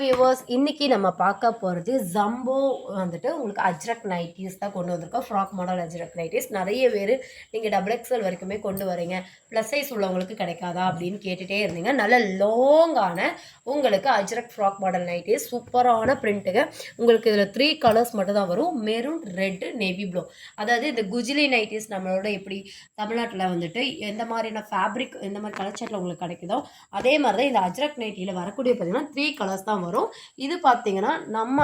Viewers இன்னைக்கு நம்ம பார்க்க போகிறது ஜம்போ வந்துட்டு உங்களுக்கு அஜ்ரக் நைட்டிஸ் தான் கொண்டு வந்திருக்கோம். ஃப்ராக் மாடல் அஜ்ரக் நைட்டிஸ் நிறைய பேர் நீங்கள் டபுள் எக்ஸ்எல் வரைக்குமே கொண்டு வரீங்க, ப்ளஸ் சைஸ் உள்ளவங்களுக்கு கிடைக்காதா அப்படின்னு கேட்டுகிட்டே இருந்தீங்க. நல்ல லாங்கான உங்களுக்கு அஜ்ரக் ஃப்ராக் மாடல் நைட்டிஸ் சூப்பரான பிரிண்ட்டுங்க. உங்களுக்கு இதில் 3 கலர்ஸ் மட்டும் தான் வரும், மெரூன், ரெட்டு, நேவி ப்ளூ. அதாவது இந்த குஜிலி நைட்டிஸ் நம்மளோட எப்படி தமிழ்நாட்டில் வந்துட்டு எந்த மாதிரியான ஃபேப்ரிக் எந்த மாதிரி கலர்ச்சேட்டில் உங்களுக்கு கிடைக்குதோ அதே மாதிரி தான் இந்த அஜ்ரக் நைட்டியில் வரக்கூடிய பார்த்தீங்கன்னா 3 கலர்ஸ் தான் வரும். இது பார்த்தீங்கன்னா நம்ம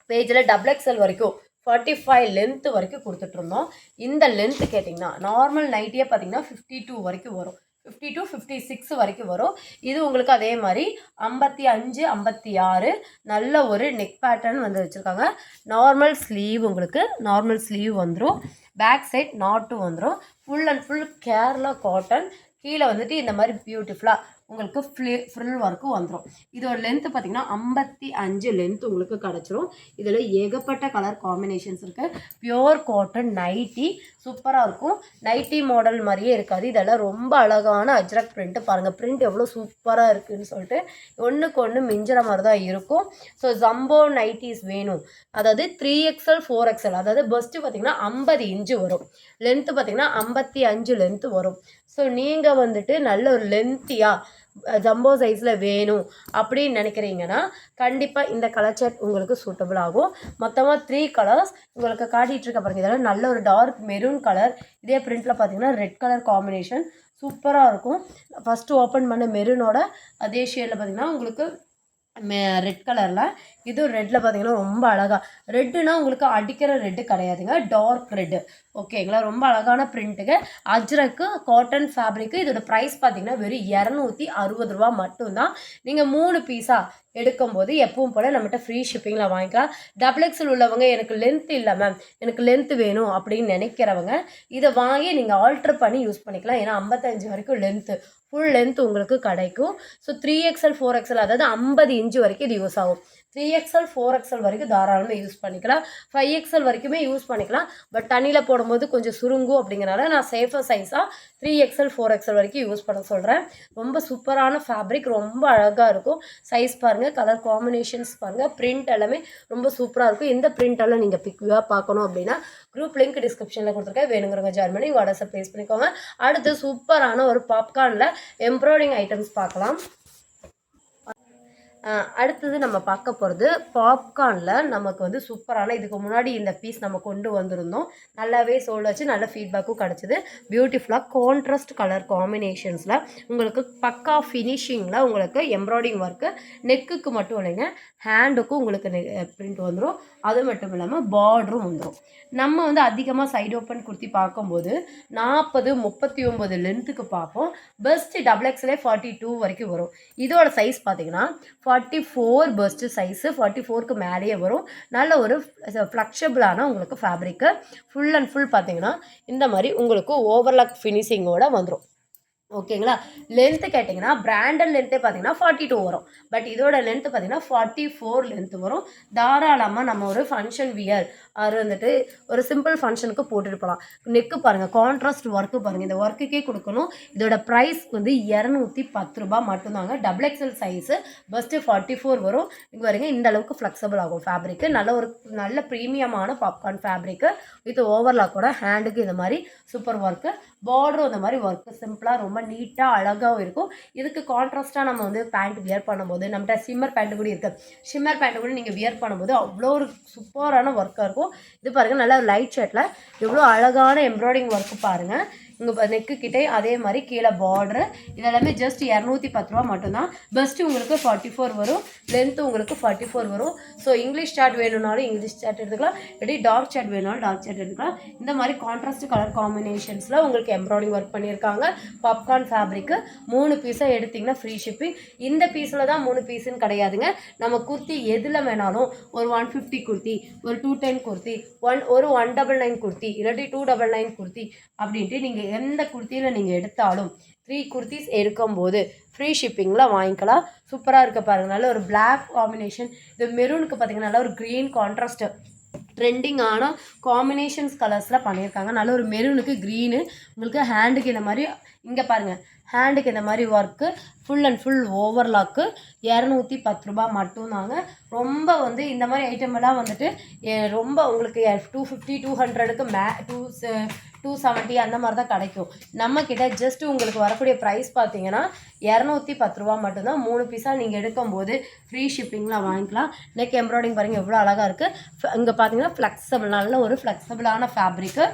பேஜில் டபுள் எக்ஸ்எல் வரைக்கும் 45 லென்த் வரைக்கும் கொடுத்துட்டு இருந்தோம். இந்த லென்த் கேட்டிங்கன்னா நார்மல் நைட்டியே பார்த்தீங்கன்னா 52 வரைக்கும் வரும், 52 56 வரைக்கும் வரும். இது உங்களுக்கு அதே மாதிரி 55 56 நல்ல ஒரு நெக் பேட்டர்ன் வந்து வச்சுருக்காங்க. நார்மல் ஸ்லீவ் உங்களுக்கு நார்மல் ஸ்லீவ் வந்துடும், பேக் சைட் நாட்டும் வந்துடும். Full and full Kerala cotton. கீழே வந்துட்டு இந்த மாதிரி பியூட்டிஃபுல்லாக உங்களுக்கு ஃப்ரில் ஒர்க்கும் வந்துடும். இதோட லென்த்து பார்த்தீங்கன்னா 55 லென்த் உங்களுக்கு கிடச்சிரும். இதில் ஏகப்பட்ட கலர் காம்பினேஷன்ஸ் இருக்குது. பியோர் காட்டன் நைட்டி சூப்பராக இருக்கும். நைட்டி மாடல் மாதிரியே இருக்காது, இதெல்லாம் ரொம்ப அழகான அஜ்ரக் பிரிண்ட்டு. பாருங்கள் பிரிண்ட் எவ்வளோ சூப்பராக இருக்குதுன்னு சொல்லிட்டு ஒன்றுக்கு ஒன்று மிஞ்சுற மாதிரி தான் இருக்கும். ஸோ ஜம்போ நைட்டிஸ் வேணும், அதாவது 3XL 4XL, அதாவது பெஸ்ட்டு பார்த்தீங்கன்னா 50 இன்ச்சு வரும், லென்த்து பார்த்தீங்கன்னா 55 லென்த்து வரும். ஸோ நீங்கள் வந்துட்டு நல்ல ஒரு லென்த்தியாக ஜம்போ சைஸில் வேணும் அப்படின்னு நினைக்கிறீங்கன்னா கண்டிப்பாக இந்த கலர் சார்ட் உங்களுக்கு சூட்டபிள் ஆகும். மொத்தமாக 3 கலர்ஸ் உங்களுக்கு காட்டிகிட்டு இருக்க பாருங்கள். இதெல்லாம் நல்ல ஒரு டார்க் மெரூன் கலர், இதே பிரிண்டில் பார்த்தீங்கன்னா ரெட் கலர் காம்பினேஷன் சூப்பராக இருக்கும். ஃபஸ்ட்டு ஓப்பன் பண்ண மெரூனோட அதே ஷேடில் பார்த்தீங்கன்னா உங்களுக்கு ரெட் கலரில், இது ரெட்டில் பார்த்தீங்கன்னா ரொம்ப அழகாக. ரெட்டுனா உங்களுக்கு அடிக்கிற ரெட்டு கிடையாதுங்க, டார்க் ரெட்டு. ஓகேங்களா, ரொம்ப அழகான பிரிண்ட்டுக்கு அஜ்ரக்கு காட்டன் ஃபேப்ரிக்கு. இதோட ப்ரைஸ் பார்த்தீங்கன்னா வெறும் 260 ரூபா மட்டும்தான். நீங்கள் 3 பீஸாக எடுக்கும்போது எப்பவும் போல் நம்மகிட்ட ஃப்ரீ ஷிப்பிங்கில் வாங்கிக்கலாம். டபுள் எக்ஸல் உள்ளவங்க எனக்கு லென்த் இல்லை மேம், எனக்கு லென்த் வேணும் அப்படின்னு நினைக்கிறவங்க இதை வாங்கி நீங்கள் ஆல்ட்ரு பண்ணி யூஸ் பண்ணிக்கலாம். ஏன்னா 55 வரைக்கும் லென்த்து, ஃபுல் லென்த் உங்களுக்கு கிடைக்கும். ஸோ 3XL 4XL, அதாவது 50 இன்ச்சு வரைக்கும் இது யூஸ் ஆகும். 3XL 4XL வரைக்கும் தாராளமாக யூஸ் பண்ணிக்கலாம், 5XL வரைக்குமே யூஸ் பண்ணிக்கலாம். பட் தண்ணியில் போடும்போது கொஞ்சம் சுருங்கும் அப்படிங்கிறனால நான் சேஃபர் சைஸாக 3XL 4XL வரைக்கும் யூஸ் பண்ண சொல்கிறேன். ரொம்ப சூப்பரான ஃபேப்ரிக், ரொம்ப அழகாக இருக்கும். சைஸ் பாருங்கள், கலர் காம்பினேஷன்ஸ் பாருங்கள், பிரிண்ட் எல்லாமே ரொம்ப சூப்பராக இருக்கும். இந்த பிரிண்டெல்லாம் நீங்கள் பிக்யூவாக பார்க்கணும் அப்படின்னா குரூப் லிங்க் டிஸ்கிரிப்ஷனில் கொடுத்துருக்கேன், வேணுங்கிறவங்க ஜாயின் பண்ணி வாட்ஸ்அப் ப்ளேஸ் பண்ணிக்கோங்க. அடுத்து சூப்பரான ஒரு பாப்கார்னில் எம்ப்ராய்டிங் ஐட்டம்ஸ் பார்க்கலாம். அடுத்தது நம்ம பார்க்க போகிறது பாப்கார்னில் நமக்கு வந்து சூப்பரான, இதுக்கு முன்னாடி இந்த பீஸ் நம்ம கொண்டு வந்திருந்தோம், நல்லாவே சோல்ட் வச்சு நல்ல ஃபீட்பேக்கும் கிடச்சிது. பியூட்டிஃபுல்லாக கான்ட்ராஸ்ட் கலர் காம்பினேஷன்ஸில் உங்களுக்கு பக்கா ஃபினிஷிங்கில் உங்களுக்கு எம்ப்ராய்டிங் ஒர்க்கு, நெக்குக்கு மட்டும் இல்லைங்க ஹேண்டுக்கும் உங்களுக்கு பிரிண்ட் வந்துடும். அது மட்டும் இல்லாமல் பார்டரும் வந்துடும். நம்ம வந்து அதிகமாக சைடு ஓப்பன் குர்த்தி பார்க்கும்போது 40 39 லென்த்துக்கு பார்ப்போம். பெஸ்ட்டு டபுள் எக்ஸ்எல்லே 42 வரைக்கும் வரும். இதோட சைஸ் பார்த்தீங்கன்னா 44 பெஸ்ட்டு சைஸு, 44க்கு மேலேயே வரும். நல்ல ஒரு ஃப்ளெக்சிபிளான உங்களுக்கு ஃபேப்ரிக்கு. ஃபுல் அண்ட் ஃபுல் பார்த்தீங்கன்னா இந்த மாதிரி உங்களுக்கு ஓவர்லாக் ஃபினிஷிங்கோடு வந்துடும். ஓகேங்களா, லென்த்து கேட்டிங்கன்னா பிராண்டட் லென்த்தே பார்த்தீங்கன்னா 42 வரும். பட் இதோட லென்த்து பார்த்தீங்கன்னா 44 லென்த்து வரும். தாராளமாக நம்ம ஒரு ஃபங்க்ஷன் வியர் அது வந்துட்டு ஒரு சிம்பிள் ஃபங்க்ஷனுக்கு போட்டுட்டு போகலாம். நெக்கு பாருங்கள், கான்ட்ராஸ்ட் ஒர்க்கு பாருங்கள், இந்த ஒர்க்குக்கே கொடுக்கணும். இதோட ப்ரைஸ் வந்து 210 ரூபா மட்டும்தாங்க. டபுள் எக்ஸ்எல் சைஸு, பெஸ்ட்டு 44 வரும். இங்கே வரீங்க, இந்த அளவுக்கு ஃப்ளெக்சிபிள் ஆகும் ஃபேப்ரிக்கு. நல்ல ப்ரீமியமான பாப்கார்ன் ஃபேப்ரிக்கு வித் ஓவர்லாக்கோட. ஹேண்டுக்கு இந்த மாதிரி சூப்பர் ஒர்க்கு, பார்டரும் இந்த மாதிரி ஒர்க்கு சிம்பிளாக ரொம்ப நீட்டாக அழகாகவும் இருக்கும். இதுக்கு கான்ட்ராஸ்ட்டாக நம்ம வந்து பேண்ட் வியர் பண்ணும்போது, நம்மகிட்ட ஷிம்மர் பேண்ட்டு கூட இருக்குது, ஷிம்மர் பேண்ட்டு கூட நீங்கள் வியர் பண்ணும்போது அவ்வளோ ஒரு சூப்பரான ஒர்க்காக இருக்கும். இது பாருங்கள், நல்லா லைட் ஷேட்டில் எவ்வளோ அழகான எம்ப்ராய்டிங் ஒர்க்கு பாருங்கள். இங்கே நெக்கு கிட்டே அதே மாதிரி கீழே பார்டரு. இதெல்லாமே ஜஸ்ட் 210 ரூபா மட்டும்தான். பெஸ்ட்டு உங்களுக்கு 44 வரும், லென்த்து உங்களுக்கு 44 வரும். ஸோ இங்கிலீஷ் சார்ட் வேணும்னாலும் இங்கிலீஷ் சார்ட் எடுத்துக்கலாம், இல்லாட்டி டார்க் சார்ட் வேணும்னாலும் டார்க் சார்ட் எடுத்துக்கலாம். இந்த மாதிரி கான்ட்ராஸ்ட் கலர் காம்பினேஷன்ஸில் உங்களுக்கு எம்ப்ராய்டிங் ஒர்க் பண்ணியிருக்காங்க. பாப்கார்ன் ஃபேப்ரிக்கு 3 பீஸாக எடுத்திங்கன்னா ஃப்ரீ ஷிப்பிங். இந்த பீஸில் தான் 3 பீஸுன்னு கிடையாதுங்க. நம்ம குர்த்தி எதில் வேணாலும், ஒரு 150 குர்த்தி, ஒரு 210 குர்த்தி, ஒரு 199 குர்த்தி, இல்லாட்டி 299 குர்த்தி அப்படின்ட்டு நீங்கள் எந்த குர்த்தியில் நீங்கள் எடுத்தாலும் 3 குர்த்திஸ் எடுக்கும்போது ஃப்ரீ ஷிப்பிங்கில் வாங்கிக்கலாம். சூப்பராக இருக்க பாருங்கள், நல்ல ஒரு பிளாக் காம்பினேஷன். இது மெரூனுக்கு பார்த்தீங்கன்னா நல்ல ஒரு க்ரீன் கான்ட்ராஸ்ட்டு ட்ரெண்டிங்கான காம்பினேஷன்ஸ் கலர்ஸில் பண்ணியிருக்காங்க. நல்ல ஒரு மெரூனுக்கு க்ரீனு, உங்களுக்கு ஹேண்டுக்கு இந்த மாதிரி இங்கே பாருங்கள், ஹேண்டுக்கு இந்த மாதிரி work, full and full overlock 210 ரூபா மட்டும்தாங்க. ரொம்ப வந்து இந்த மாதிரி ஐட்டம் எல்லாம் வந்துட்டு ரொம்ப உங்களுக்கு 250 200க்கு 270 அந்த மாதிரி தான் கிடைக்கும். நம்மக்கிட்ட ஜஸ்ட் உங்களுக்கு வரக்கூடிய ப்ரைஸ் பார்த்தீங்கன்னா 210 ரூபா மட்டும்தான். 3 பீஸாக நீங்கள் எடுக்கும்போது ஃப்ரீ ஷிப்பிங்கில் வாங்கிக்கலாம். நெக் எம்ப்ராய்டிங் பாருங்கள் எவ்வளோ அழகாக இருக்குது. இங்கே பார்த்தீங்கன்னா ஃப்ளெக்ஸபிள், நல்ல ஒரு ஃப்ளெக்ஸபிளான ஃபேப்ரிக்கு.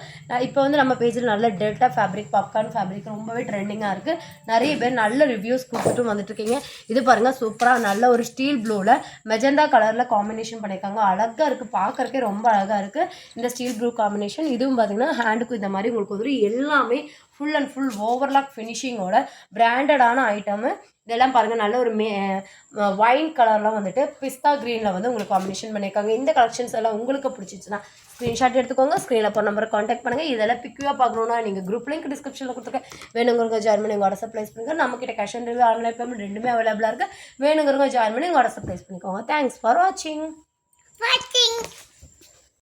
இப்போ வந்து நம்ம பேஜில் நல்ல டெல்டா ஃபேப்ரிக், பாப்கார்ன் ஃபேப்ரிக் ரொம்பவே ட்ரெண்டிங்காக இருக்குது. நிறைய பேர் நல்ல ரிவ்யூஸ் கொடுத்துட்டும் வந்துட்டுருக்கீங்க. இது பாருங்கள் சூப்பராக நல்ல ஒரு ஸ்டீல் ப்ளூவில் மெஜந்தா கலரில் காம்பினேஷன் பண்ணியிருக்காங்க. அழகாக இருக்குது, பார்க்குறக்கே ரொம்ப அழகாக இருக்குது இந்த ஸ்டீல் ப்ளூ காம்பினேஷன். இதுவும் பார்த்தீங்கன்னா ஹேண்டுக்கும் இந்த மாதிரி உங்களுக்கு வந்து எல்லாமே ஃபுல் அண்ட் ஃபுல் ஓவர்லாக் ஃபினிஷிங்கோட பிராண்டடான ஐட்டமு. இதெல்லாம் பாருங்கள் நல்ல ஒரு வைன் கலர்லாம் வந்துட்டு பிஸ்தா க்ரீனில் வந்து உங்களுக்கு காம்பினேஷன் பண்ணியிருக்காங்க. இந்த கலெக்ஷன்ஸ் எல்லாம் உங்களுக்கு பிடிச்சிச்சுன்னா ஸ்க்ரீன்ஷாட் எடுத்துக்கோங்க, ஸ்க்ரீனில் போகிற நம்பரை காண்டாக்ட் பண்ணுங்கள். இதெல்லாம் பிக்யூவாக பார்க்கணுன்னா நீங்கள் குரூப் லிங்க் டிஸ்கிரிப்ஷனில் கொடுத்துருக்கேன், வேணுங்கிறவங்க ஜாயின் பண்ணி உங்கள் வாட்ஸ்அப் ப்ளேஸ் பண்ணுங்கள். நம்மக்கிட்ட cash on delivery, online payment ரெண்டுமே அவைலபிளாக இருக்குது. வேணுங்கிறவங்க ஜாயின் பண்ணி உங்கள் வாட்ஸ்அப் ப்ளேஸ் பண்ணிக்கோங்க. தேங்க்ஸ் ஃபார் வாட்சிங்.